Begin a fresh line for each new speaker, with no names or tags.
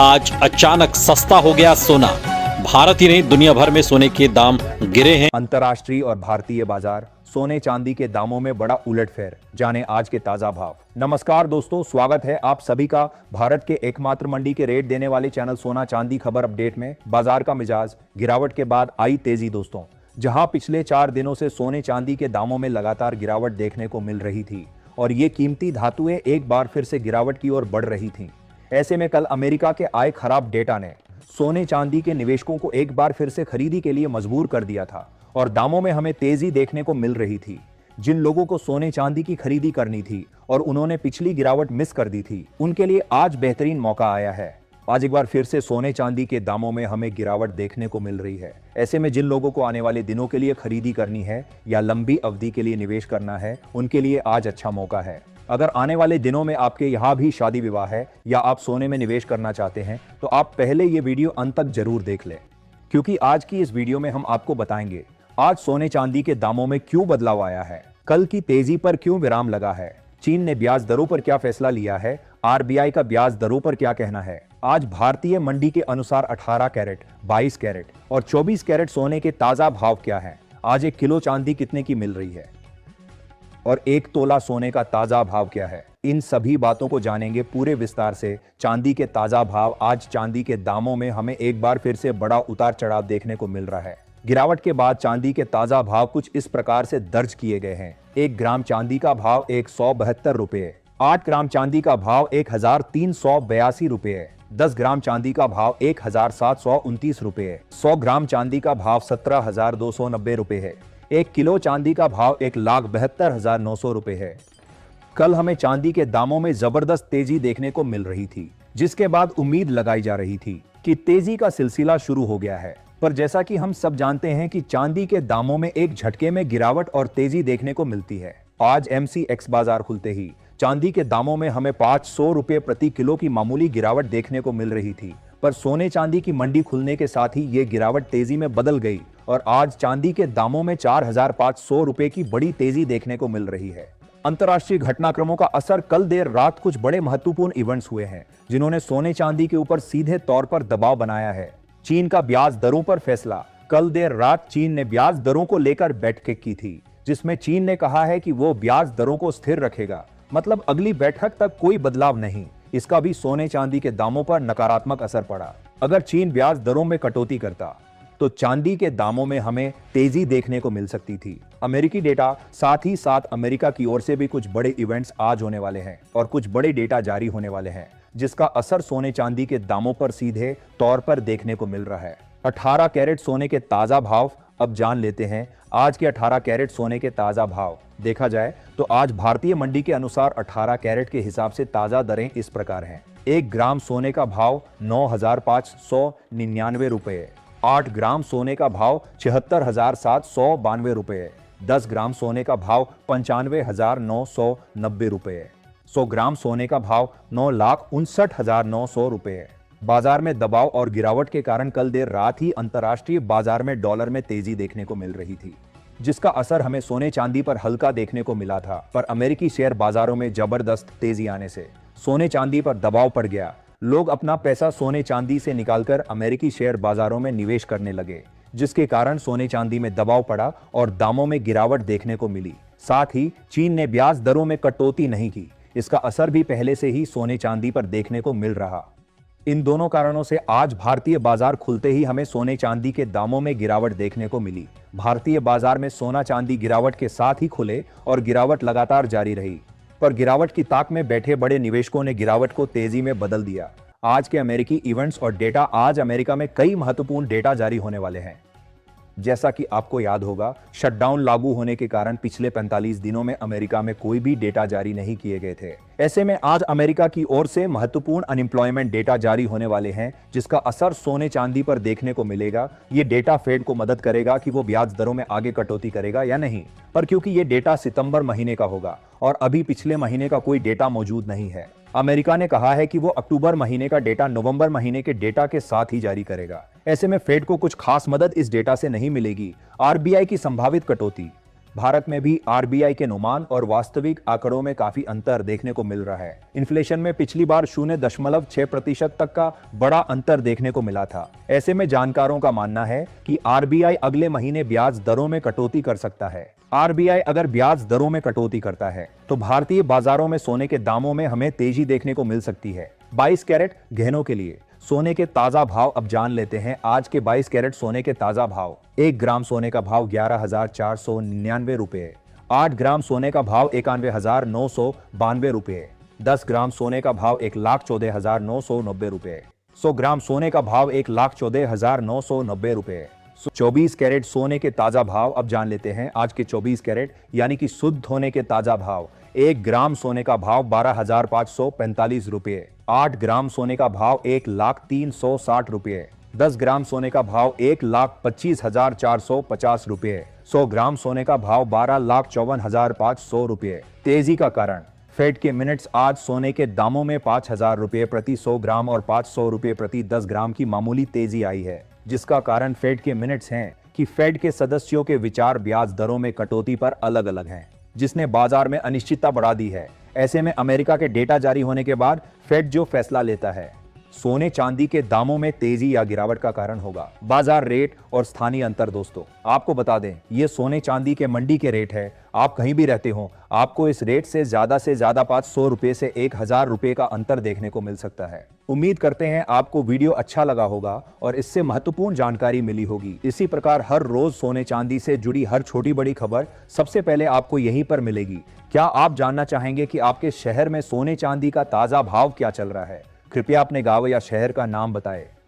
आज अचानक सस्ता हो गया सोना। भारत ही नहीं दुनिया भर में सोने के दाम गिरे हैं।
अंतर्राष्ट्रीय और भारतीय बाजार सोने चांदी के दामों में बड़ा उलटफेर, जाने आज के ताजा भाव। नमस्कार दोस्तों, स्वागत है आप सभी का भारत के एकमात्र मंडी के रेट देने वाले चैनल सोना चांदी खबर अपडेट में। बाजार का मिजाज गिरावट के बाद आई तेजी दोस्तों। जहां पिछले 4 दिनों से सोने चांदी के दामों में लगातार गिरावट देखने को मिल रही थी और ये कीमती धातुएं एक बार फिर से गिरावट की ओर बढ़ रही थीं। ऐसे में कल अमेरिका के आए खराब डेटा ने सोने चांदी के निवेशकों को एक बार फिर से खरीदी के लिए मजबूर कर दिया था और दामों में हमें तेजी देखने को मिल रही थी। जिन लोगों को सोने चांदी की खरीदी करनी थी और उन्होंने पिछली गिरावट मिस कर दी थी, उनके लिए आज बेहतरीन मौका आया है। आज एक बार फिर से सोने चांदी के दामों में हमें गिरावट देखने को मिल रही है। ऐसे में जिन लोगों को आने वाले दिनों के लिए खरीदी करनी है या लंबी अवधि के लिए निवेश करना है, उनके लिए आज अच्छा मौका है। अगर आने वाले दिनों में आपके यहाँ भी शादी विवाह है या आप सोने में निवेश करना चाहते हैं, तो आप पहले ये वीडियो अंत तक जरूर देख लें, क्योंकि आज की इस वीडियो में हम आपको बताएंगे आज सोने चांदी के दामों में क्यों बदलाव आया है, कल की तेजी पर क्यों विराम लगा है, चीन ने ब्याज दरों पर क्या फैसला लिया है, आरबीआई का ब्याज दरों पर क्या कहना है। आज भारतीय मंडी के अनुसार 18 कैरेट, 22 कैरेट और 24 कैरेट सोने के ताजा भाव क्या है। आज 1 किलो चांदी कितने की मिल रही है और 1 तोला सोने का ताजा भाव क्या है। इन सभी बातों को जानेंगे पूरे विस्तार से। चांदी के ताजा भाव। आज चांदी के दामों में हमें एक बार फिर से बड़ा उतार चढ़ाव देखने को मिल रहा है। गिरावट के बाद चांदी के ताजा भाव कुछ इस प्रकार से दर्ज किए गए हैं। 1 ग्राम चांदी का भाव 172 रुपए, 8 ग्राम चांदी का भाव 1382 रुपए, 10 ग्राम चांदी का भाव 1729 रुपए, 100 ग्राम चांदी का भाव 17,290 रुपए है, 1 किलो चांदी का भाव 1,72,900 रुपए है। कल हमें चांदी के दामों में जबरदस्त तेजी देखने को मिल रही थी, जिसके बाद उम्मीद लगाई जा रही थी कि तेजी का सिलसिला शुरू हो गया है। पर जैसा कि हम सब जानते हैं कि चांदी के दामों में एक झटके में गिरावट और तेजी देखने को मिलती है। आज एमसीएक्स बाजार खुलते ही चांदी के दामों में हमें 500 रुपए प्रति किलो की मामूली गिरावट देखने को मिल रही थी, पर सोने चांदी की मंडी खुलने के साथ ही ये गिरावट तेजी में बदल गई और आज चांदी के दामों में 4,500 रुपए की बड़ी तेजी देखने को मिल रही है। अंतर्राष्ट्रीय घटनाक्रमों का असर। कल देर रात कुछ बड़े महत्वपूर्ण इवेंट्स हुए हैं जिन्होंने सोने चांदी के ऊपर सीधे तौर पर दबाव बनाया है। चीन का ब्याज दरों पर फैसला। कल देर रात चीन ने ब्याज दरों को लेकर बैठक की थी, जिसमें चीन ने कहा है कि वो ब्याज दरों को स्थिर रखेगा, मतलब अगली बैठक तक कोई बदलाव नहीं। इसका भी सोने चांदी के दामों पर नकारात्मक असर पड़ा। अगर चीन ब्याज दरों में कटौती करता तो चांदी के दामों में हमें तेजी देखने को मिल सकती थी। अमेरिकी डेटा, साथ ही साथ अमेरिका की ओर से भी कुछ बड़े इवेंट्स आज होने वाले हैं और कुछ बड़े डेटा जारी होने वाले हैं, जिसका असर सोने चांदी के दामों पर सीधे तौर पर देखने को मिल रहा है। 18 कैरेट सोने के ताजा भाव अब जान लेते हैं। आज के 18 कैरेट सोने के ताजा भाव देखा जाए तो आज भारतीय मंडी के अनुसार 18 कैरेट के हिसाब से ताजा दरें इस प्रकार हैं। 1 ग्राम सोने का भाव 9,599 रुपए, 8 ग्राम सोने का भाव 76,792 रुपए, 10 ग्राम सोने का भाव 95,990 रुपए, 100 ग्राम सोने का भाव 9,59,900 रुपए। बाजार में दबाव और गिरावट के कारण कल देर रात ही अंतर्राष्ट्रीय बाजार में डॉलर में तेजी देखने को मिल रही थी, जिसका असर हमें सोने चांदी पर हल्का देखने को मिला था। पर अमेरिकी शेयर बाजारों में जबरदस्त तेजी आने से सोने चांदी पर दबाव पड़ गया। लोग अपना पैसा सोने चांदी से निकालकर अमेरिकी शेयर बाजारों में निवेश करने लगे, जिसके कारण सोने चांदी में दबाव पड़ा और दामों में गिरावट देखने को मिली। साथ ही चीन ने ब्याज दरों में कटौती नहीं की, इसका असर भी पहले से ही सोने चांदी पर देखने को मिल रहा। इन दोनों कारणों से आज भारतीय बाजार खुलते ही हमें सोने चांदी के दामों में गिरावट देखने को मिली। भारतीय बाजार में सोना चांदी गिरावट के साथ ही खुले और गिरावट लगातार जारी रही, पर गिरावट की ताक में बैठे बड़े निवेशकों ने गिरावट को तेजी में बदल दिया। आज के अमेरिकी इवेंट्स और डेटा। आज अमेरिका में कई महत्वपूर्ण डेटा जारी होने वाले हैं। जैसा कि आपको याद होगा, शटडाउन लागू होने के कारण पिछले 45 दिनों में अमेरिका में कोई भी डेटा जारी नहीं किए गए थे। ऐसे में आज अमेरिका की ओर से महत्वपूर्ण अनएम्प्लॉयमेंट डेटा जारी होने वाले हैं, जिसका असर सोने चांदी पर देखने को मिलेगा। ये डेटा फेड को मदद करेगा कि वो ब्याज दरों में आगे कटौती करेगा या नहीं। पर क्योंकि ये डेटा सितंबर महीने का होगा और अभी पिछले महीने का कोई डेटा मौजूद नहीं है, अमेरिका ने कहा है कि वो अक्टूबर महीने का डेटा नवंबर महीने के डेटा के साथ ही जारी करेगा। ऐसे में फेड को कुछ खास मदद इस डेटा से नहीं मिलेगी। आरबीआई की संभावित कटौती। भारत में भी आरबीआई के अनुमान और वास्तविक आंकड़ों में काफी अंतर देखने को मिल रहा है। इन्फ्लेशन में पिछली बार 0.6% तक का बड़ा अंतर देखने को मिला था। ऐसे में जानकारों का मानना है कि आरबीआई अगले महीने ब्याज दरों में कटौती कर सकता है। आरबीआई अगर ब्याज दरों में कटौती करता है तो भारतीय बाजारों में सोने के दामों में हमें तेजी देखने को मिल सकती है। 22 कैरेट गहनों के लिए सोने के ताजा भाव अब जान लेते हैं। आज के 22 कैरेट सोने के ताजा भाव। 1 ग्राम सोने का भाव 11,499 रुपए। 8 ग्राम सोने का भाव 91,992 रुपए। 10 ग्राम सोने का भाव 1,14,990 रुपए। 100 ग्राम सोने का भाव 1,14,990 रुपए। 24 कैरेट सोने के ताजा भाव अब जान लेते हैं। आज के 24 कैरेट यानी कि शुद्ध होने के ताजा भाव। 1 ग्राम सोने का भाव 12,545 रुपए। 8 ग्राम सोने का भाव 1,03,60 रुपए। 10 ग्राम सोने का भाव 1,25,450 रुपए। 100 ग्राम सोने का भाव 12,54,500 रुपए। तेजी का कारण फेड के मिनट्स आज सोने के दामों में 5,000 रुपए प्रति 100 ग्राम और 500 रुपए प्रति 10 ग्राम की मामूली तेजी आई है, जिसका कारण फेड के मिनट्स हैं कि फेड के सदस्यों के विचार ब्याज दरों में कटौती पर अलग अलग हैं, जिसने बाजार में अनिश्चितता बढ़ा दी है। ऐसे में अमेरिका के डेटा जारी होने के बाद फेड जो फैसला लेता है सोने चांदी के दामों में तेजी या गिरावट का कारण होगा। बाजार रेट और स्थानीय अंतर दोस्तों, आपको बता दें ये सोने चांदी के मंडी के रेट है। आप कहीं भी रहते हो आपको इस रेट से ज्यादा 500 रुपए से 1,000 रुपए का अंतर देखने को मिल सकता है। उम्मीद करते हैं आपको वीडियो अच्छा लगा होगा और इससे महत्वपूर्ण जानकारी मिली होगी। इसी प्रकार हर रोज सोने चांदी से जुड़ी हर छोटी बड़ी खबर सबसे पहले आपको यहीं पर मिलेगी। क्या आप जानना चाहेंगे कि आपके शहर में सोने चांदी का ताजा भाव क्या चल रहा है? कृपया अपने गांव या शहर का नाम बताएं।